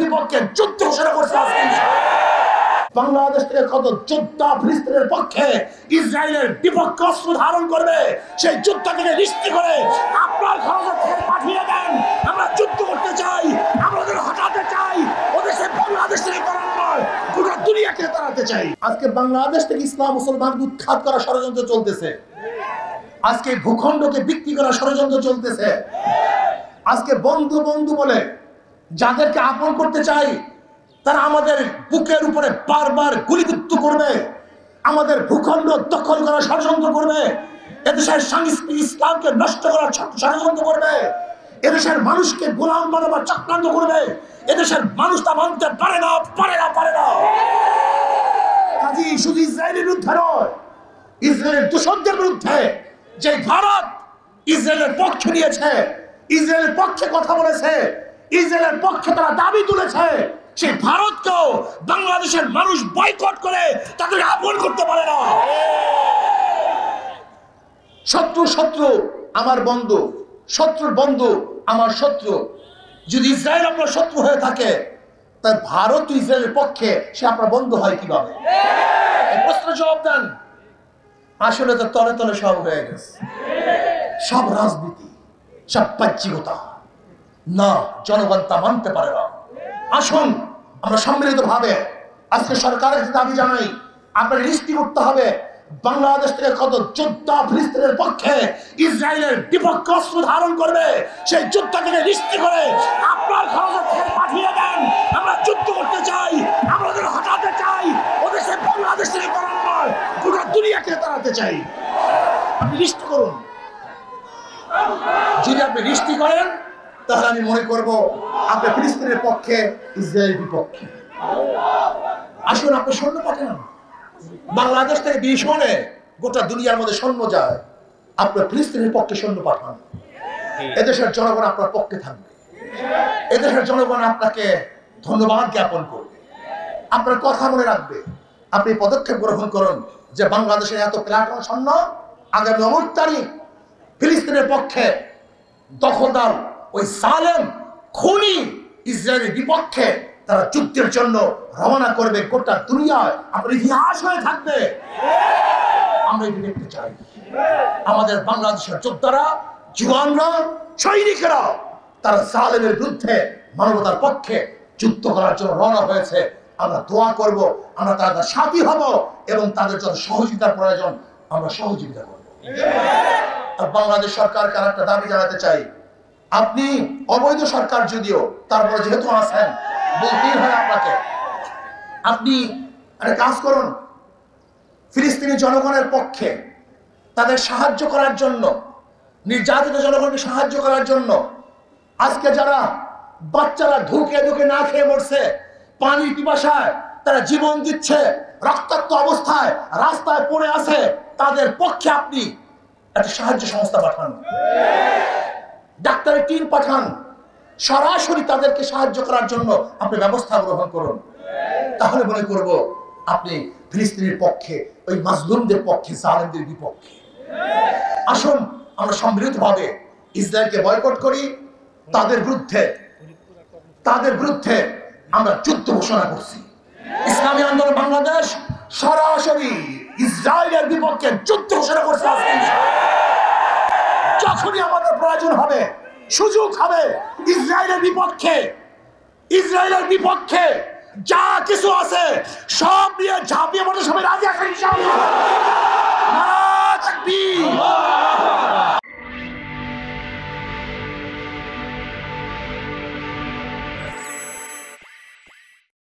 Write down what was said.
বিপক্ষে যুদ্ধ ঘোষণা করছে আজকে। বাংলাদেশ থেকে কত যোদ্ধা ফিলিস্তিনের পক্ষে ইসরায়েলের বিপক্ষে অস্ত্র ধারণ করবে, সেই যুদ্ধটাকে নিশ্চিত করে আপনার খরচ থেকে পাঠিয়ে দেন। আমরা যুদ্ধ করতে চাই, আমরা ওদের হটাতে চাই, ওদের সে বাংলাদেশ থেকে তাড়ানো নয়, গোটা দুনিয়াকে তাড়াতে চাই। আজকে বাংলাদেশ থেকে ইসলাম মুসলমানকে উৎখাত করার ষড়যন্ত্র চলতেছে, আজকে ভূখণ্ডকে বিক্রি করার ষড়যন্ত্র চলতেছে। আজকে বন্ধু বন্ধু বলে যাদেরকে আপন করতে চাই তারা আমাদের বুকের উপরে বারবার গুলিবিদ্ধ করবে, আমাদের ভূখণ্ড দখল করার ষড়যন্ত্র করবে, এদেশের সংস্কৃতি ইসলামকে নষ্ট করার ষড়যন্ত্র করবে, এদেশের মানুষকে গোলাম বানাবার চক্রান্ত করবে। এদেশের মানুষ তা মানতে পারে না, পারে না, পারে না। কাজী শুধু ইসরায়েলের বিরুদ্ধে নয়, ইসরায়েলের দূষণদের বিরুদ্ধে যে ভারত ইসরায়েলের পক্ষে নিয়েছে, ইসরায়েলের পক্ষে কথা বলেছে, ইসরায়েলের পক্ষে তারা দাবি তুলেছে, সেই ভারতকেও বাংলাদেশের মানুষ বয়কট করে তাদের আপন করতে পারে না। শত্রু শত্রু আমার বন্ধু, শত্রুর বন্ধু আমার শত্রু। যদি ইসরায়েল আপনার শত্রু হয়ে থাকে, তাই ভারত ইসরায়েলের পক্ষে সে আপনার বন্ধু হয় কিভাবে? এই প্রশ্ন জবাব দেন। আসলে তো তলে তলে সব হয়ে গেছে, সব রাজনীতি, সব বাহ্যিকতা। না, জনগণ তা মানতে পারে না। আসুন আমরা সম্মিলিত ভাবে আজকে সরকারের দাবি জানাই, আপনাকে নিশ্চিত করতে হবে বাংলাদেশ থেকে কত যোদ্ধা ফিলিস্তিনের পক্ষে ইসরায়েলের বিপক্ষে অস্ত্র ধারণ করবে, সেই যুদ্ধটাকে নিশ্চিত করে আপনার খরচ থেকে পাঠিয়ে দেন। আমরা যুদ্ধ করতে চাই, আমরা ওদের হটাতে চাই, ওদের সে বাংলাদেশ থেকে তাড়ানো নয়, গোটা দুনিয়াকে তাড়াতে চাই। আপনি নিশ্চিত করুন, যদি আপনি নিশ্চিত করেন তাহলে আমি মনে করব আপনি ফিলিস্তিনের পক্ষে, ইসরায়েলের বিপক্ষে। আসুন আপনি সৈন্য পাঠান, বাংলাদেশ থেকে ভীষণে গোটা দুনিয়ার মধ্যে সৈন্য যায়, আপনার ফিলিস্তিনের পক্ষে সৈন্য পাঠান। এদেশের জনগণ আপনার পক্ষে থাকবে, এদেশের জনগণ আপনাকে ধন্যবাদ জ্ঞাপন করবে, আপনার কথা মনে রাখবে। আপনি পদক্ষেপ গ্রহণ করুন যে বাংলাদেশের এত প্লাটুন সৈন্য আগামী 9 তারিখ ফিলিস্তিনের পক্ষে দখলদার ওই সালেম খুনি ইসরায়েলের বিপক্ষে তারা যুদ্ধের জন্য রওনা করবে। গোটা দুনিয়ায় আপনার ইতিহাস হয়ে থাকবে। আমরা এটি দেখতে চাই। আমাদের বাংলাদেশের যোদ্ধারা, জওয়ানরা, সৈনিকেরা তারা সালেমের বিরুদ্ধে মানবতার পক্ষে যুদ্ধ করার জন্য রওনা হয়েছে। আমরা দোয়া করব, আমরা তাদের সাথী হব এবং তাদের জন্য সহযোগিতার প্রয়োজন আমরা সহযোগিতা করব। আর বাংলাদেশ সরকারকে একটা দাবি জানাতে চাই, আপনি অবৈধ সরকার যদিও, তারপরে যেহেতু আছেন বলতেই হয় আপনাকে, আপনি একটা কাজ করুন, ফিলিস্তিনি জনগণের পক্ষে তাদের সাহায্য করার জন্য, নির্যাতিত জনগণকে সাহায্য করার জন্য। আজকে যারা বাচ্চারা ঢুকে ঢুকে না খেয়ে মরছে, পানির পিপাসায় তারা জীবন দিচ্ছে, রক্তাক্ত অবস্থায় রাস্তায় পড়ে আছে, তাদের পক্ষে আপনি একটা সাহায্য সংস্থা পাঠান, ডাক্তারের টিম পাঠান, সরাসরি তাদেরকে সাহায্য করার জন্য আপনি ব্যবস্থা গ্রহণ করুন। তাহলে মনে করব আপনি ফিলিস্তিনের পক্ষে, ওই মাজলুমদের পক্ষে, জালেমদের বিপক্ষে। আসুন আমরা সম্মিলিতভাবে ইসরায়েলকে বয়কট করি, তাদের বিরুদ্ধে আমরা যুদ্ধ ঘোষণা করছি। ইসলামী আন্দোলন বাংলাদেশ সরাসরি ইসরায়েলের বিপক্ষে যুদ্ধ ঘোষণা করছে। যখনই আমাদের প্রয়োজন হবে, সুযোগ হবে, ইসরায়েলের বিপক্ষে যা কিছু আছে সব নিয়ে ঝাঁপিয়ে পড়তে সবাই রাজি আছেন ইনশাআল্লাহ।